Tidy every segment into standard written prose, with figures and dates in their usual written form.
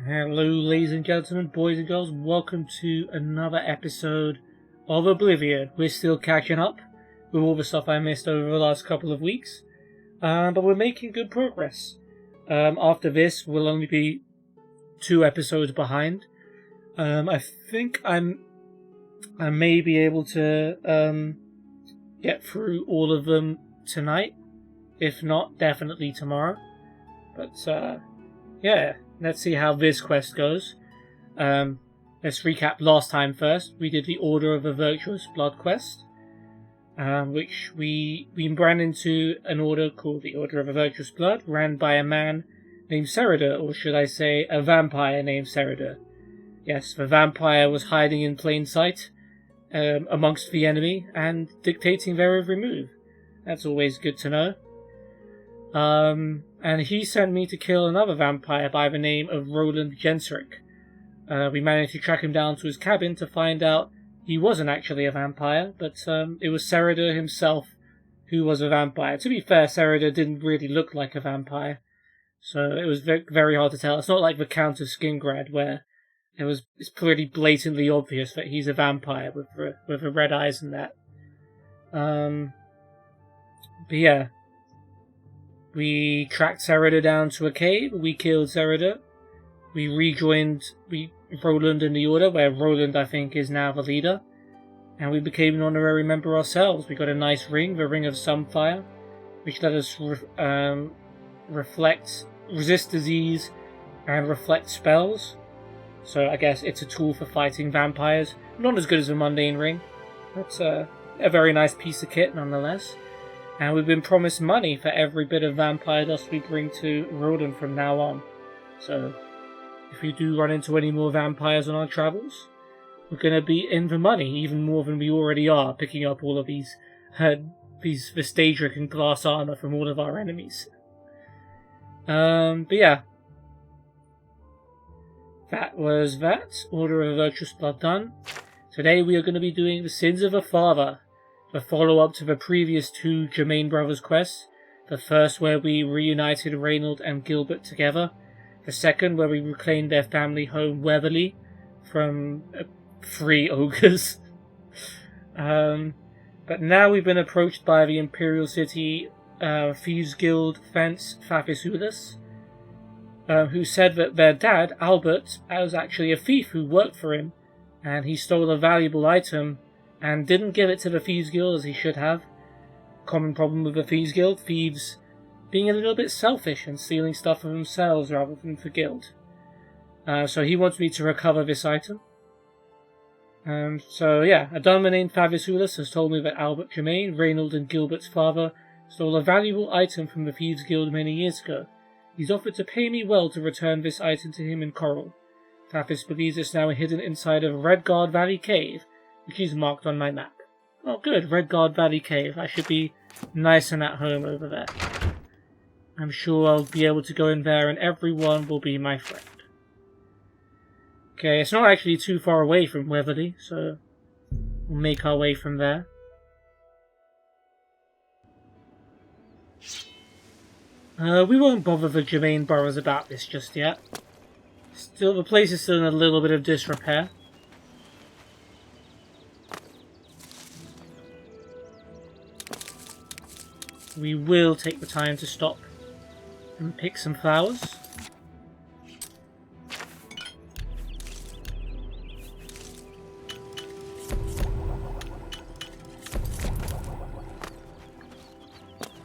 Hello, ladies and gentlemen, boys and girls. Welcome to another episode of Oblivion. We're still catching up with all the stuff I missed over the last couple of weeks, but we're making good progress. After this, we'll only be 2 episodes behind. I think I may be able to get through all of them tonight. If not, definitely tomorrow. But yeah. Let's see how this quest goes. Let's recap last time first. We did the Order of the Virtuous Blood quest, which we ran into an order called the Order of the Virtuous Blood, ran by a man named Serida, or should I say a vampire named Serida. Yes, the vampire was hiding in plain sight amongst the enemy and dictating their every move. That's always good to know. And he sent me to kill another vampire by the name of Roland Gensrick. We managed to track him down to his cabin to find out he wasn't actually a vampire, but it was Serida himself who was a vampire. To be fair, Serida didn't really look like a vampire, so it was very hard to tell. It's not like the Count of Skingrad, where it's pretty blatantly obvious that he's a vampire with the red eyes and that. But yeah. We tracked Serida down to a cave, we killed Serida, we rejoined Roland in the Order, where Roland, I think, is now the leader, and we became an honorary member ourselves. We got a nice ring, the Ring of Sunfire, which let us resist disease, and reflect spells. So I guess it's a tool for fighting vampires. Not as good as a mundane ring, but a very nice piece of kit nonetheless. And we've been promised money for every bit of vampire dust we bring to Roland from now on. So, if we do run into any more vampires on our travels, we're going to be in the money, even more than we already are, picking up all of these Vestadric and glass armor from all of our enemies. But yeah. That was that. Order of Virtuous Blood done. Today we are going to be doing the Sins of a Father. The follow-up to the previous 2 Germain Brothers quests. The first where we reunited Reynold and Gilbert together. The second where we reclaimed their family home Weatherly from 3 ogres. But now we've been approached by the Imperial City Thieves Guild fence Fafisulis, who said that their dad, Albert, was actually a thief who worked for him, and he stole a valuable item and didn't give it to the Thieves Guild as he should have. Common problem with the Thieves Guild, thieves being a little bit selfish and stealing stuff for themselves rather than for guild. So he wants me to recover this item. So yeah, a Dunmer named Favisulis has told me that Albert Germain, Reynold and Gilbert's father, stole a valuable item from the Thieves Guild many years ago. He's offered to pay me well to return this item to him in Chorrol. Fafis believes it's now hidden inside of Redguard Valley Cave, which is marked on my map. Oh good, Redguard Valley Cave. I should be nice and at home over there. I'm sure I'll be able to go in there and everyone will be my friend. Okay, it's not actually too far away from Weatherly, so we'll make our way from there. We won't bother the Germain Boroughs about this just yet. Still, the place is still in a little bit of disrepair. We will take the time to stop and pick some flowers.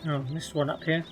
Oh, missed one up here.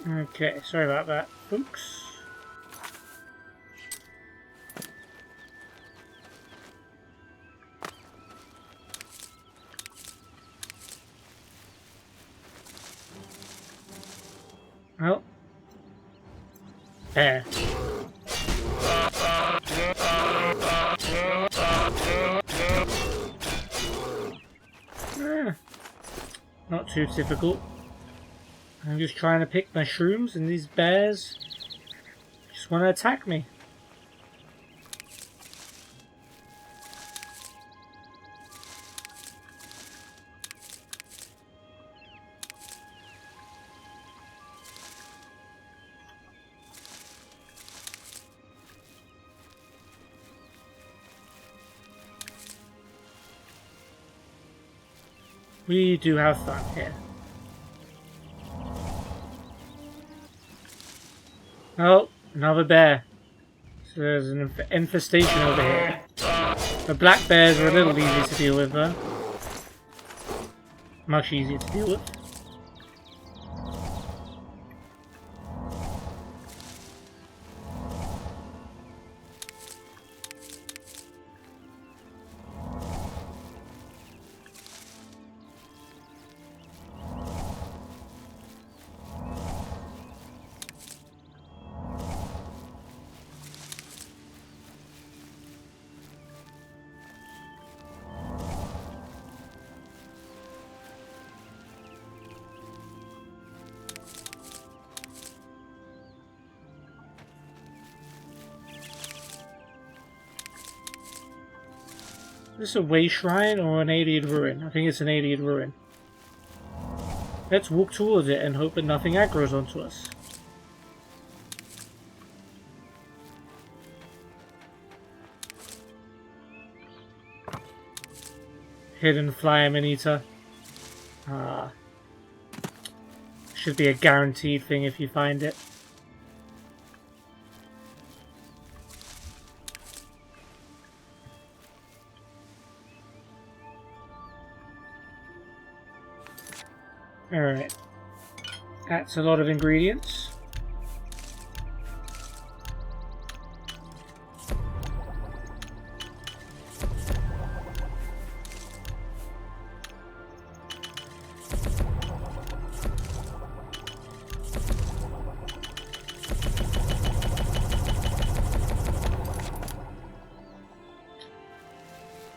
Okay, sorry about that, folks. Oh. There. Not too difficult. I'm just trying to pick mushrooms and these bears just want to attack me. We do have fun here. Oh, another bear. So there's an infestation over here. The black bears are a little easier to deal with though. Much easier to deal with. Is this a way shrine or an alien ruin? I think it's an alien ruin. Let's walk towards it and hope that nothing aggroes onto us. Hidden fly man-eater. Should be a guaranteed thing if you find it. Alright. That's a lot of ingredients.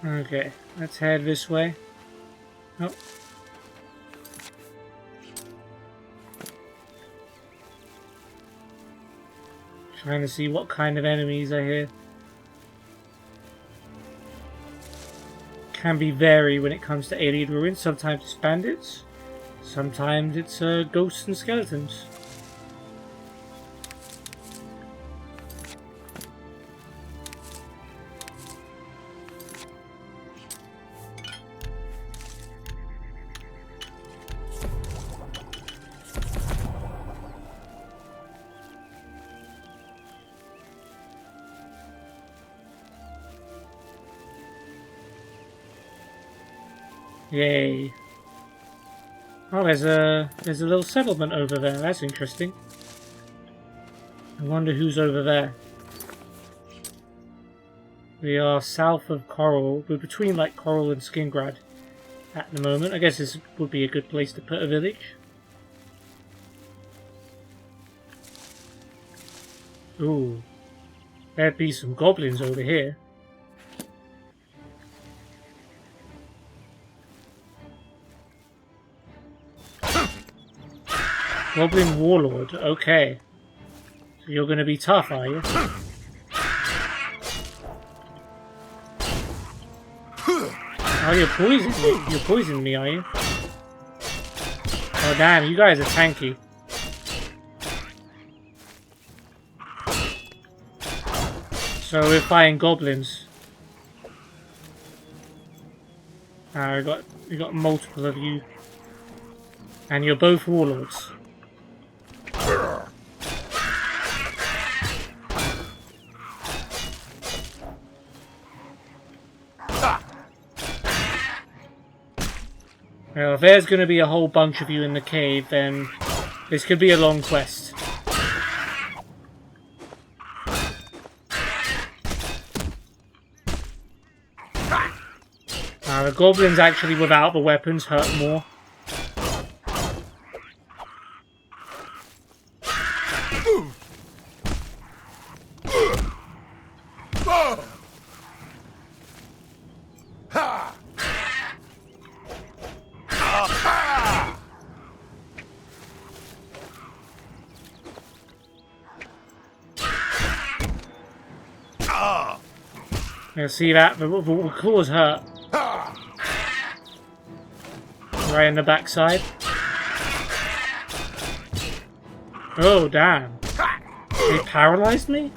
Okay, let's head this way. Oh. Trying to see what kind of enemies are here. Can be varied when it comes to alien ruins. Sometimes it's bandits, sometimes it's ghosts and skeletons. Yay. Oh, there's a little settlement over there. That's interesting. I wonder who's over there. We are south of Chorrol. We're between like Chorrol and Skingrad at the moment. I guess this would be a good place to put a village. Ooh. There'd be some goblins over here. Goblin Warlord, okay. So you're going to be tough, are you? Oh, you're poisoning me. You're poisoning me, are you? Oh, damn, you guys are tanky. So we're fighting goblins. We got multiple of you. And you're both warlords. Well, if there's going to be a whole bunch of you in the cave, then this could be a long quest. The goblins actually without the weapons hurt more. You'll see that the claws hurt. Right in the backside. Oh damn! They paralyzed me.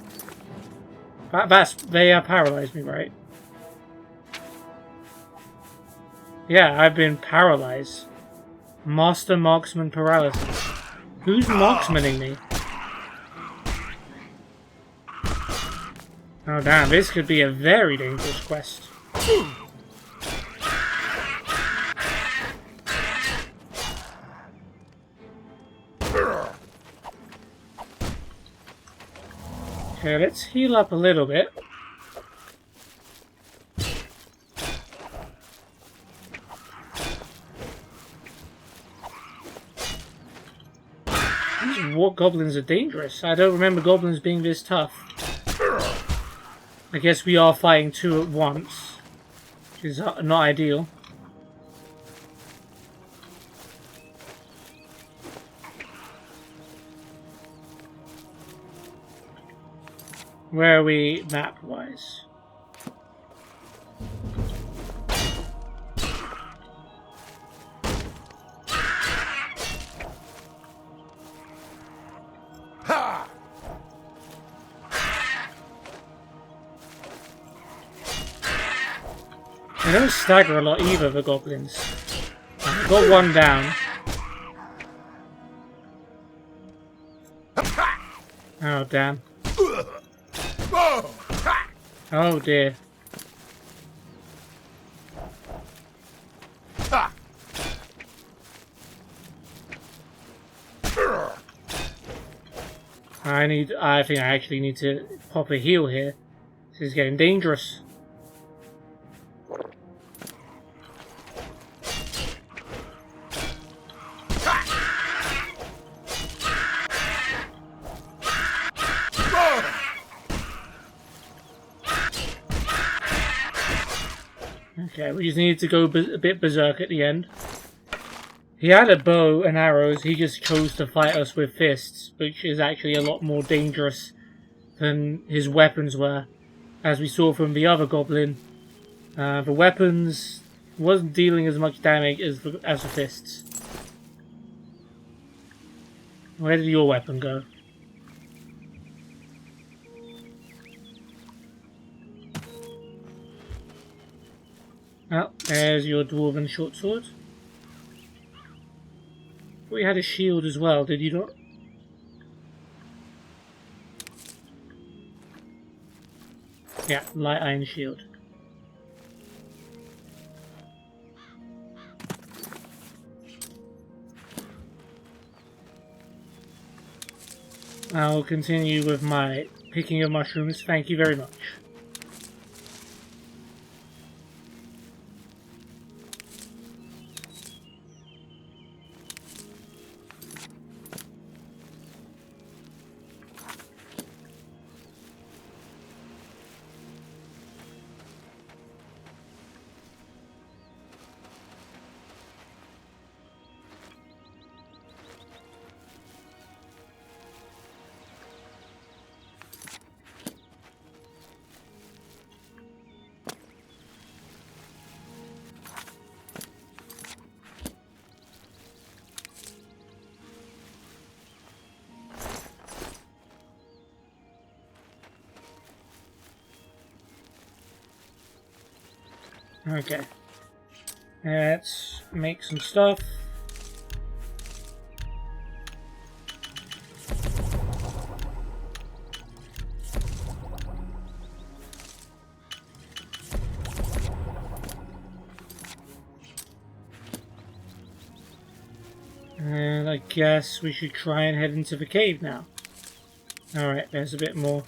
They paralyzed me, right? Yeah, I've been paralyzed. Master Marksman Paralysis. Who's marksmaning me? Oh damn, this could be a very dangerous quest. Okay, let's heal up a little bit. These war goblins are dangerous. I don't remember goblins being this tough. I guess we are fighting two at once, which is not ideal. Where are we map-wise? They don't stagger a lot either, the goblins. I've got one down. Oh, damn. Oh, dear. I think I actually need to pop a heal here. This is getting dangerous. Okay, we just need to go a bit berserk at the end. He had a bow and arrows, he just chose to fight us with fists, which is actually a lot more dangerous than his weapons were. As we saw from the other goblin, the weapons wasn't dealing as much damage as the fists. Where did your weapon go? Oh, there's your dwarven short sword. We had a shield as well, did you not? Yeah, light iron shield. I'll continue with my picking of mushrooms. Thank you very much. Okay, let's make some stuff. And I guess we should try and head into the cave now. Alright, there's a bit more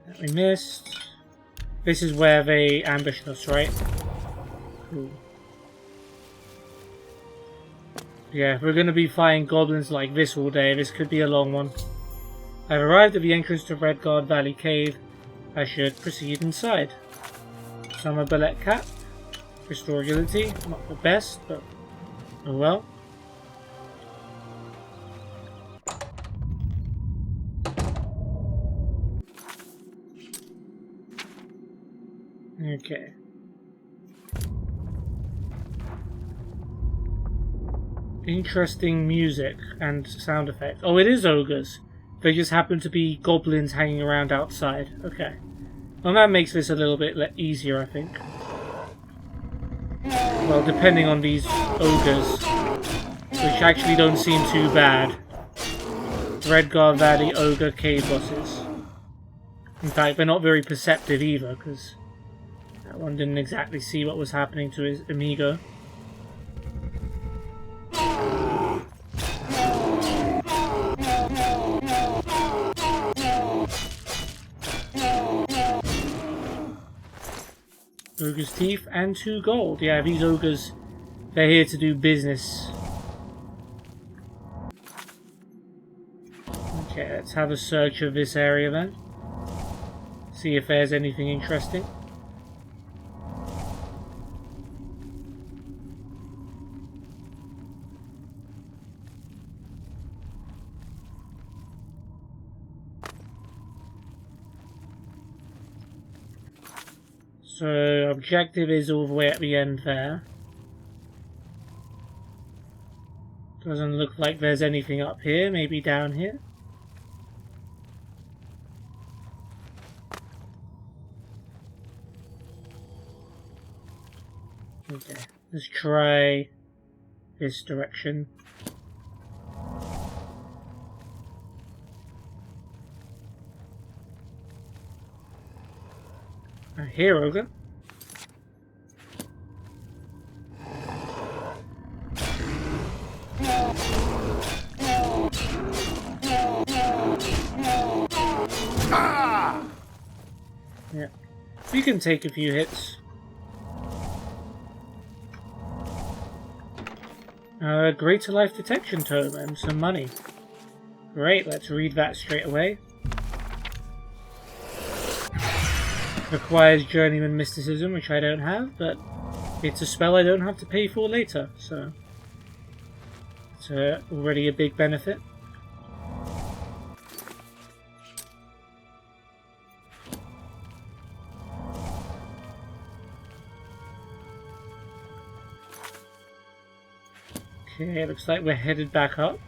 that we missed. This is where they ambushed us, right? Cool. Yeah, if we're going to be fighting goblins like this all day, this could be a long one. I've arrived at the entrance to Redguard Valley Cave. I should proceed inside. Summer Ballet Cap. Restore agility. Not the best, but oh well. Okay. Interesting music and sound effects. Oh, it is ogres. They just happen to be goblins hanging around outside. Okay. Well, that makes this a little bit easier, I think. Well, depending on these ogres, which actually don't seem too bad. Redguard Valley Ogre Cave bosses. In fact, they're not very perceptive either, because that one didn't exactly see what was happening to his amigo. Ogre's teeth and 2 gold. Yeah, these ogres, they're here to do business. Okay, let's have a search of this area then. See if there's anything interesting. So, objective is all the way at the end there. Doesn't look like there's anything up here, maybe down here. Okay, let's try this direction. Here, ogre. Yeah, you can take a few hits. Greater life detection tome and some money. Great, let's read that straight away. Requires journeyman mysticism, which I don't have, but it's a spell I don't have to pay for later, so it's already a big benefit. Okay, looks like we're headed back up.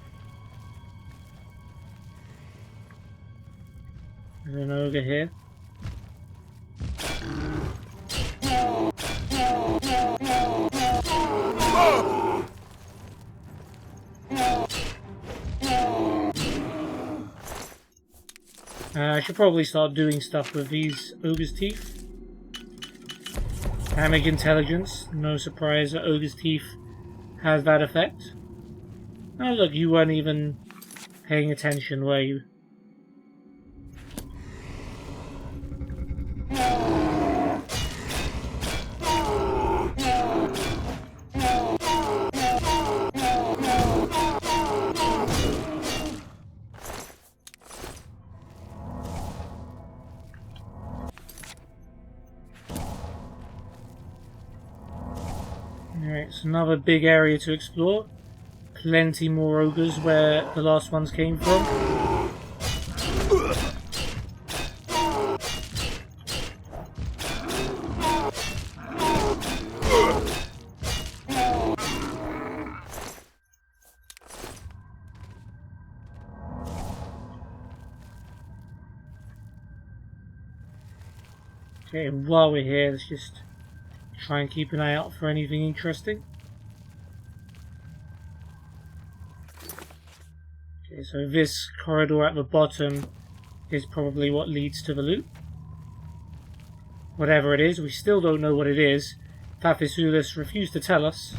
There's an ogre here. I should probably start doing stuff with these ogre's teeth. Hammock intelligence. No surprise that ogre's teeth has that effect. Oh look, you weren't even paying attention, were you? Alright, it's another big area to explore. Plenty more ogres where the last ones came from. Okay, and while we're here, let's just try and keep an eye out for anything interesting. Okay, so this corridor at the bottom is probably what leads to the loot. Whatever it is, we still don't know what it is. Fathisulis refused to tell us.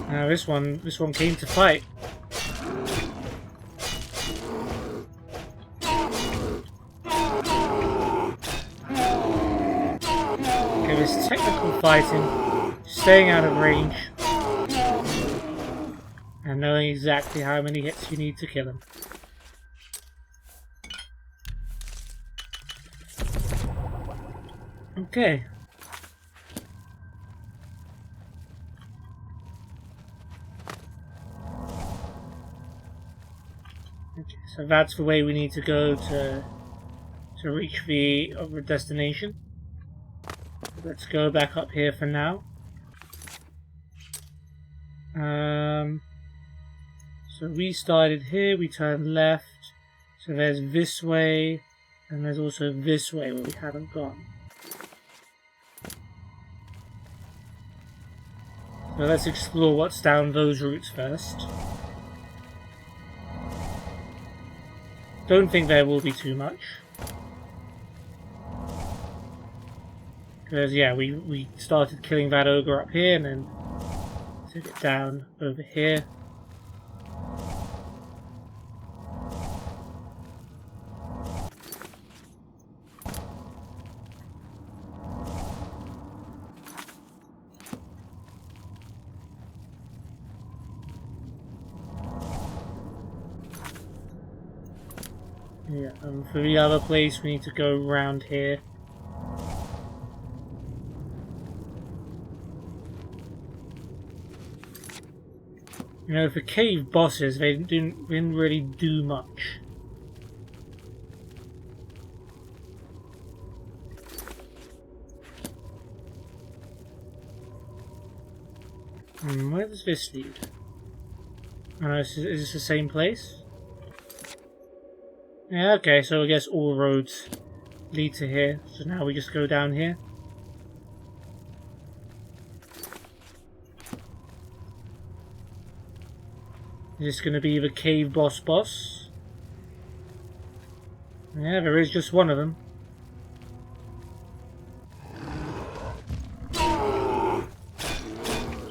Now this one came to fight. Okay, this technical fighting, staying out of range, and knowing exactly how many hits you need to kill him. Okay. So that's the way we need to go to reach the other destination. Let's go back up here for now. So we started here, we turned left. So there's this way, and there's also this way where we haven't gone. So let's explore what's down those routes first. Don't think there will be too much. Because yeah, we started killing that ogre up here and then took it down over here. Yeah, and for the other place we need to go around here. You know, for cave bosses, they didn't really do much. Where does this lead? Oh, is this the same place? Yeah, okay, so I guess all roads lead to here. So now we just go down here. Is this going to be the cave boss? Yeah, there is just one of them.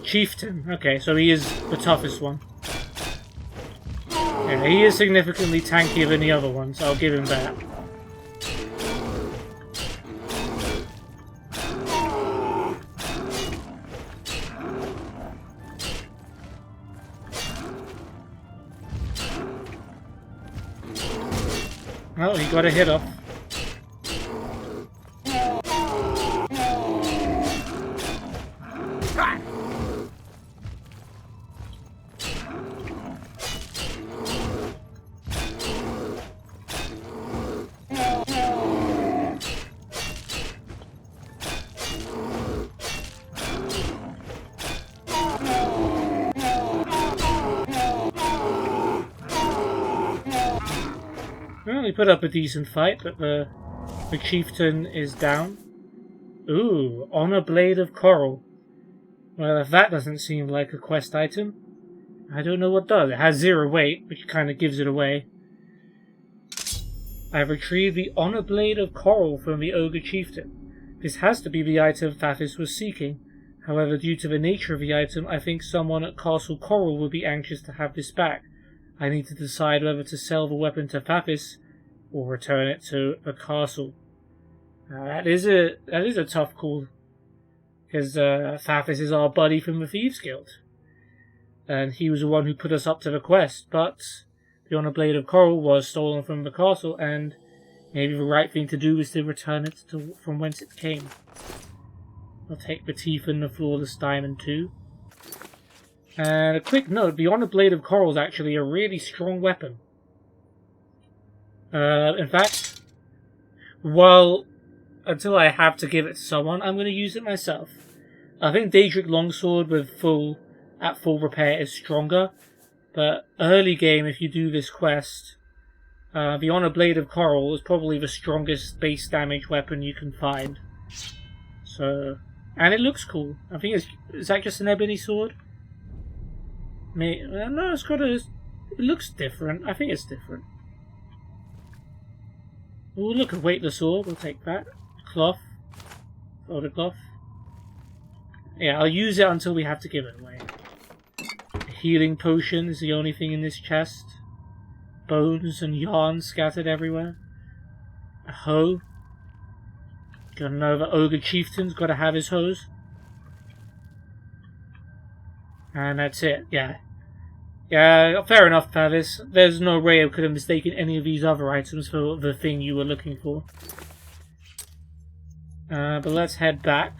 Chieftain. Okay, so he is the toughest one. Yeah, he is significantly tankier than the other ones, so I'll give him that. Oh, he got a hit off. Well, we put up a decent fight, but the chieftain is down. Ooh, Honorblade of Chorrol. Well, if that doesn't seem like a quest item, I don't know what does. It has 0 weight, which kind of gives it away. I have retrieved the Honorblade of Chorrol from the Ogre Chieftain. This has to be the item Fathis was seeking. However, due to the nature of the item, I think someone at Castle Chorrol would be anxious to have this back. I need to decide whether to sell the weapon to Fathis or return it to the castle. That is a tough call, because Fathis is our buddy from the Thieves Guild, and he was the one who put us up to the quest. But the Honorblade of Chorrol was stolen from the castle, and maybe the right thing to do is to return it from whence it came. I'll take the teeth and the flawless diamond too. And a quick note, the Honorblade of Chorrol is actually a really strong weapon. In fact, until I have to give it to someone, I'm going to use it myself. I think Daedric Longsword at full repair is stronger, but early game, if you do this quest, the Honorblade of Chorrol is probably the strongest base damage weapon you can find. So, and it looks cool. I think is that just an ebony sword? No, it looks different. I think it's different. Oh, look, a weightless sword. We'll take that. Cloth. Folder cloth. Yeah, I'll use it until we have to give it away. A healing potion is the only thing in this chest. Bones and yarn scattered everywhere. A hoe. Got another Ogre Chieftain's got to have his hose. And that's it, yeah. Yeah, fair enough, Fathis. There's no way I could have mistaken any of these other items for the thing you were looking for. But let's head back.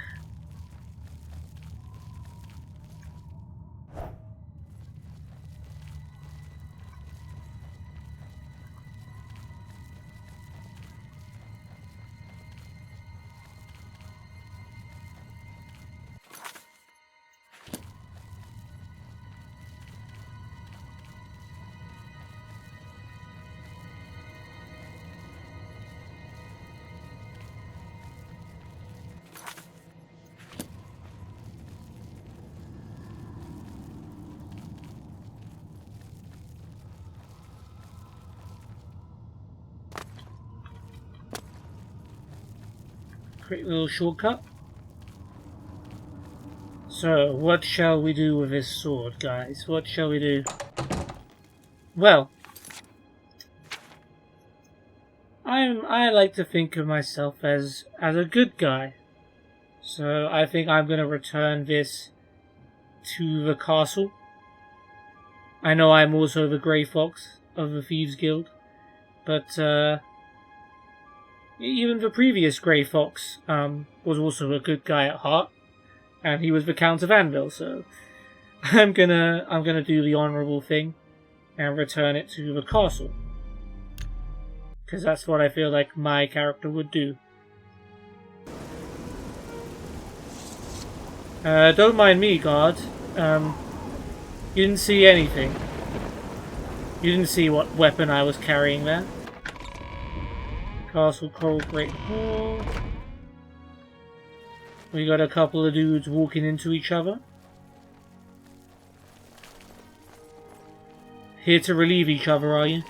quick little shortcut. So, what shall we do with this sword, guys? What shall we do? Well, I like to think of myself as a good guy. So I think I'm going to return this to the castle. I know I'm also the Grey Fox of the Thieves Guild, but even the previous Grey Fox was also a good guy at heart, and he was the Count of Anvil. So I'm gonna do the honourable thing and return it to the castle, because that's what I feel like my character would do. Don't mind me, guard. You didn't see anything. You didn't see what weapon I was carrying there. Castle Chorrol Great Hall. We got a couple of dudes walking into each other. Here to relieve each other, are you?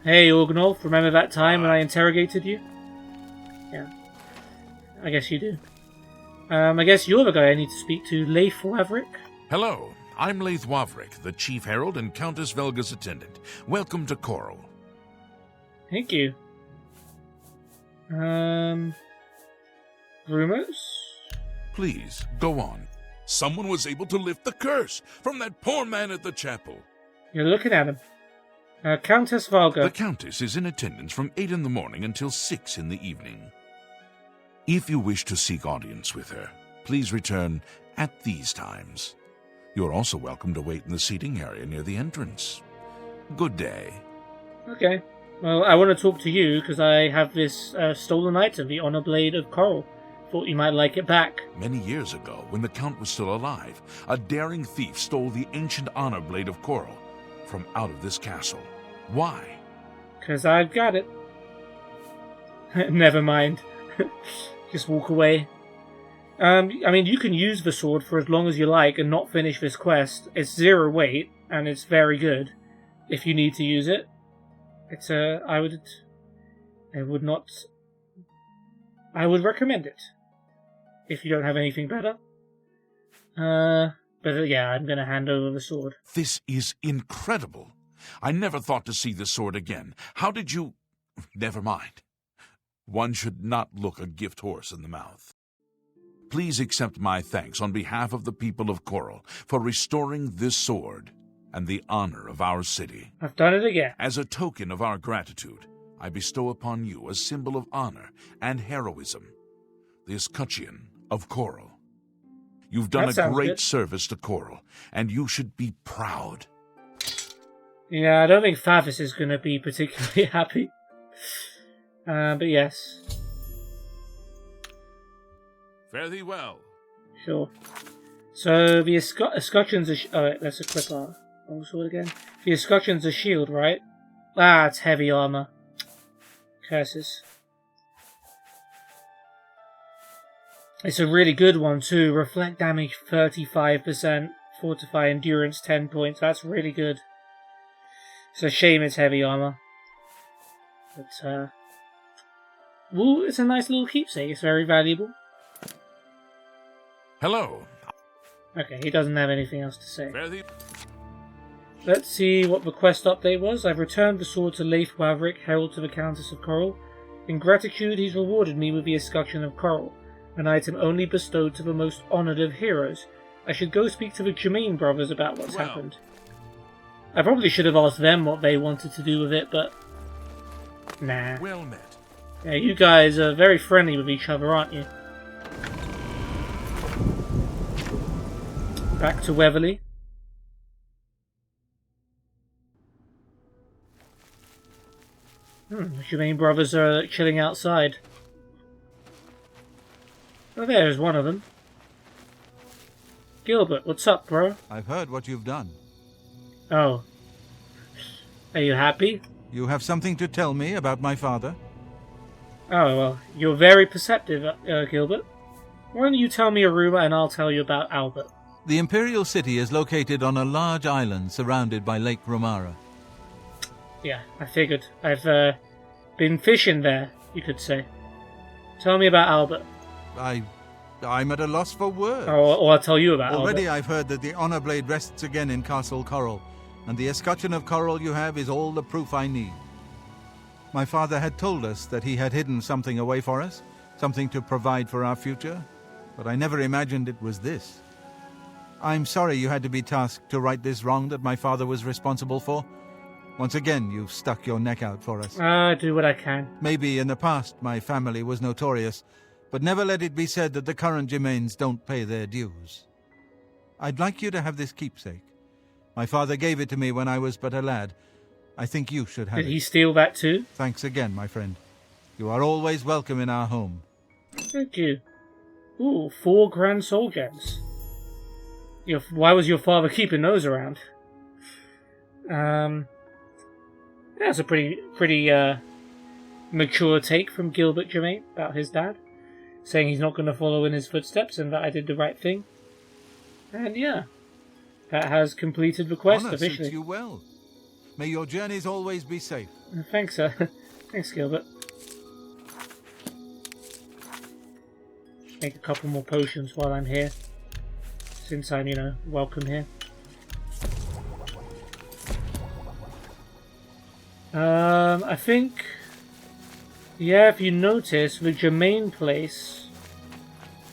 Hey, Orgnolf, remember that time when I interrogated you? Yeah. I guess you do. I guess you're the guy I need to speak to, Leif Wavrik. Hello, I'm Leif Wavrik, the Chief Herald and Countess Velga's attendant. Welcome to Chorrol. Thank you. Rumors? Please, go on. Someone was able to lift the curse from that poor man at the chapel. You're looking at him. Countess Velga. The Countess is in attendance from 8 in the morning until 6 in the evening. If you wish to seek audience with her, please return at these times. You're also welcome to wait in the seating area near the entrance. Good day. Okay. Well, I want to talk to you because I have this stolen item, the Honorblade of Chorrol. Thought you might like it back. Many years ago, when the Count was still alive, a daring thief stole the ancient Honorblade of Chorrol from out of this castle. Why? Because I've got it. Never mind. Just walk away. I mean, you can use the sword for as long as you like and not finish this quest. It's 0 weight, and it's very good if you need to use it. It's I would recommend it if you don't have anything better. But yeah, I'm gonna hand over the sword. This is incredible. I never thought to see this sword again. How did you... Never mind. One should not look a gift horse in the mouth. Please accept my thanks on behalf of the people of Chorrol for restoring this sword and the honor of our city. I've done it again. As a token of our gratitude, I bestow upon you a symbol of honor and heroism, the escutcheon of Chorrol. You've done a great service to Chorrol, and you should be proud. Yeah, I don't think Favis is going to be particularly happy. But yes. Fare thee well. Sure. So the escutcheon's a... Alright, let's equip our sword again. The escutcheon's a shield, right? Ah, it's heavy armor. Curses. It's a really good one too. Reflect damage 35%. Fortify endurance 10 points. That's really good. It's a shame it's heavy armor. But, well, it's a nice little keepsake. It's very valuable. Hello. Okay, he doesn't have anything else to say. Let's see what the quest update was. I've returned the sword to Leif Wavrik, herald to the Countess of Chorrol. In gratitude, he's rewarded me with the escutcheon of Chorrol, an item only bestowed to the most honoured of heroes. I should go speak to the Germain brothers about what's happened. I probably should have asked them what they wanted to do with it, but... Nah. Well met. Yeah, you guys are very friendly with each other, aren't you? Back to Weatherly. The Germain brothers are chilling outside. Oh, there's one of them. Gilbert, what's up, bro? I've heard what you've done. Oh. Are you happy? You have something to tell me about my father? Oh, well, you're very perceptive, Gilbert. Why don't you tell me a rumor and I'll tell you about Albert? The Imperial City is located on a large island surrounded by Lake Romara. Yeah, I figured. I've been fishing there you could say. Tell me about Albert. I'm at a loss for words. Or I'll tell you about Already Albert. I've heard that the Honorblade rests again in Castle Chorrol, and the escutcheon of Chorrol you have is all the proof I need. My father had told us that he had hidden something away for us, something to provide for our future, but I never imagined it was this. I'm sorry you had to be tasked to right this wrong that my father was responsible for. Once again, you've stuck your neck out for us. I do what I can. Maybe in the past my family was notorious, but never let it be said that the current Germains don't pay their dues. I'd like you to have this keepsake. My father gave it to me when I was but a lad. I think you should have it. Did he steal that too? Thanks again, my friend. You are always welcome in our home. Thank you. Ooh, 4 grand soul gems. Why was your father keeping those around? That's a pretty mature take from Gilbert Germain about his dad, saying he's not going to follow in his footsteps and that I did the right thing. And yeah, that has completed the quest Honor officially. suits you well. May your journeys always be safe. Thanks, thanks, Gilbert. Make a couple more potions while I'm here, since I'm, welcome here. I think, yeah, if you notice, the Germain place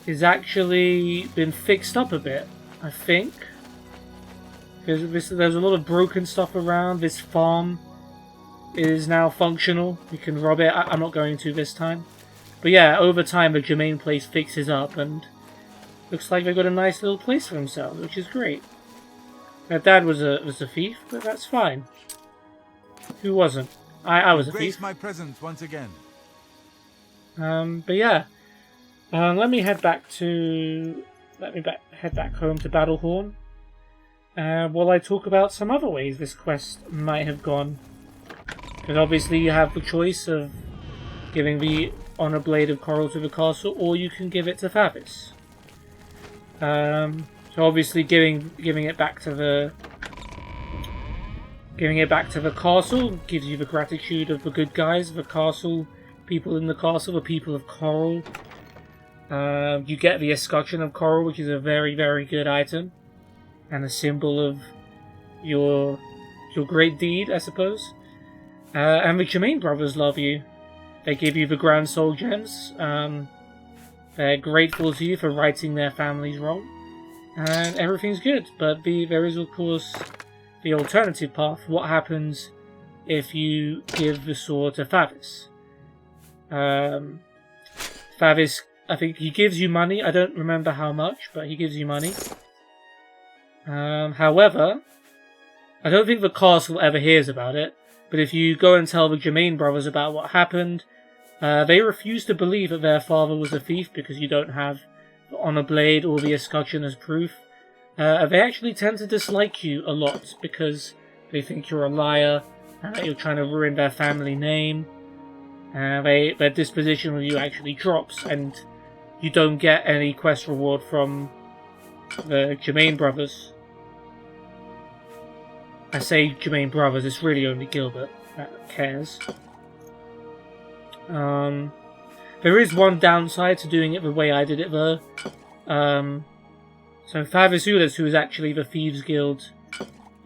is actually been fixed up a bit, I think. There's a lot of broken stuff around. This farm is now functional. We can rob it. I'm not going to this time. But yeah, over time the Germain place fixes up and looks like they've got a nice little place for themselves, which is great. Their dad was a thief, but that's fine. Who wasn't? I was a thief. Grace my presence once again. But yeah, let me head back home to Battlehorn. While I talk about some other ways this quest might have gone. Because obviously you have the choice of giving the Honorblade of Chorrol to the castle, or you can give it to Favis. So obviously giving it back to the castle gives you the gratitude of the good guys of the castle, people in the castle, the people of Chorrol. You get the escutcheon of Chorrol, which is a very, very good item, and a symbol of your great deed, I suppose. And the Germain brothers love you. They give you the Grand Soul Gems. They're grateful to you for righting their family's wrong. And everything's good. But there is, of course, the alternative path. What happens if you give the sword to Favis? Favis, I think he gives you money. I don't remember how much, but he gives you money. However, I don't think the castle ever hears about it. But if you go and tell the Germain brothers about what happened, they refuse to believe that their father was a thief because you don't have the Honorblade or the escutcheon as proof. They actually tend to dislike you a lot because they think you're a liar and that you're trying to ruin their family name. Their disposition with you actually drops, and you don't get any quest reward from the Germain brothers. I say Germain brothers, it's really only Gilbert that cares. There is one downside to doing it the way I did it though. So Favis Ulis, who is actually the Thieves Guild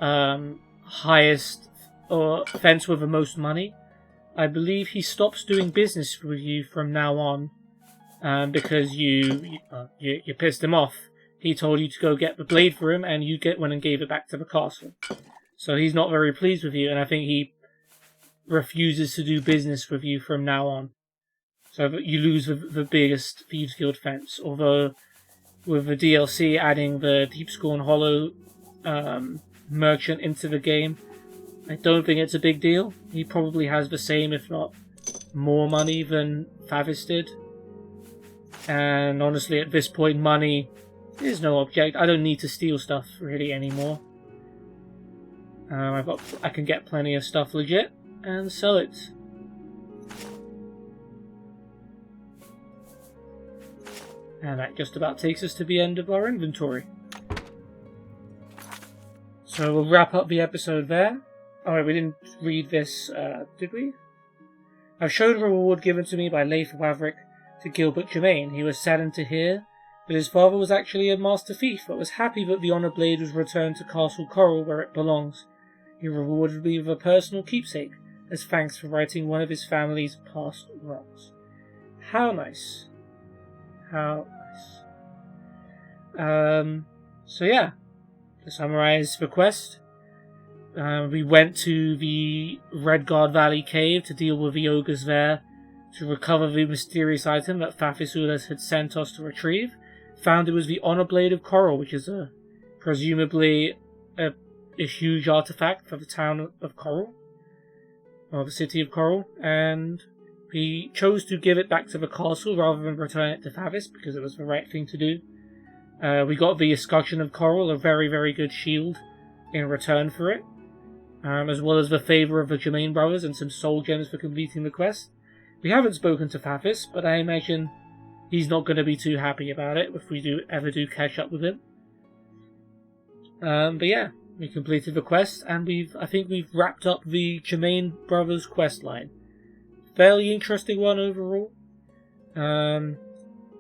highest or fence with the most money, I believe he stops doing business with you from now on because you pissed him off. He told you to go get the blade for him, and you went and gave it back to the castle. So he's not very pleased with you, and I think he refuses to do business with you from now on. So that you lose the biggest Thieves Guild fence. Although, with the DLC adding the Deepscorn Hollow merchant into the game, I don't think it's a big deal. He probably has the same, if not more money than Favis did. And honestly, at this point, money is no object. I don't need to steal stuff really anymore. I can get plenty of stuff legit and sell it. And that just about takes us to the end of our inventory. So we'll wrap up the episode there. Oh, we didn't read this, did we? I've shown the reward given to me by Leif Wavrick to Gilbert Germain. He was saddened to hear that his father was actually a master thief, but was happy that the Honorblade was returned to Castle Chorrol where it belongs. He rewarded me with a personal keepsake, as thanks for righting one of his family's past wrongs. How nice. How nice. So yeah, to summarise the quest, we went to the Redguard Valley Cave to deal with the ogres there, to recover the mysterious item that Thafisulas had sent us to retrieve. Found it was the Honorblade of Chorrol, which is presumably a huge artifact for the town of Chorrol, or the city of Chorrol, and we chose to give it back to the castle rather than return it to Thavis because it was the right thing to do. We got the Escutcheon of Chorrol, a very, very good shield, in return for it, as well as the favour of the Germain brothers and some soul gems for completing the quest. We haven't spoken to Thavis, but I imagine he's not going to be too happy about it if we ever do catch up with him. But yeah, we completed the quest, and I think we've wrapped up the Germain brothers quest line. Fairly interesting one overall.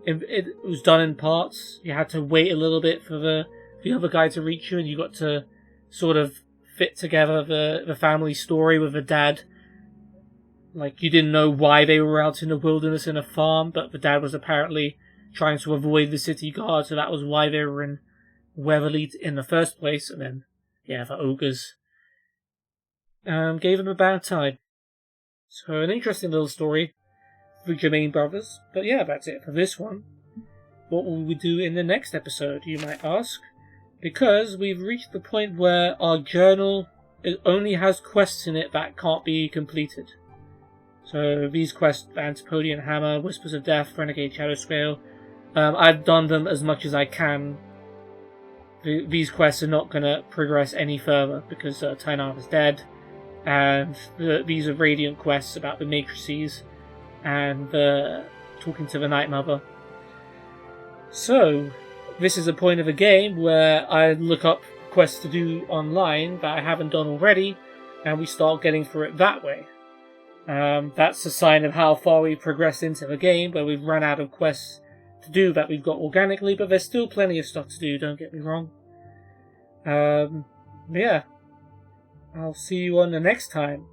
It was done in parts. You had to wait a little bit for the other guy to reach you, and you got to sort of fit together the family story with the dad. Like, you didn't know why they were out in the wilderness in a farm, but the dad was apparently trying to avoid the city guard, so that was why they were in Weatherly in the first place. And then, yeah, the ogres gave him a bad time. So, an interesting little story for the Germain brothers. But yeah, that's it for this one. What will we do in the next episode, you might ask? Because we've reached the point where our journal only has quests in it that can't be completed. So these quests, Antipodean Hammer, Whispers of Death, Renegade Shadowscale, I've done them as much as I can. These quests are not going to progress any further because Tynar is dead, and these are Radiant quests about the Matrices and talking to the Night Mother. So, this is a point of a game where I look up quests to do online that I haven't done already, and we start getting through it that way. That's a sign of how far we've progressed into the game, where we've run out of quests to do that we've got organically, but there's still plenty of stuff to do, don't get me wrong. Yeah. I'll see you on the next time.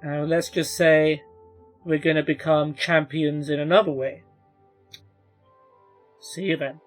Let's just say we're going to become champions in another way. See you then.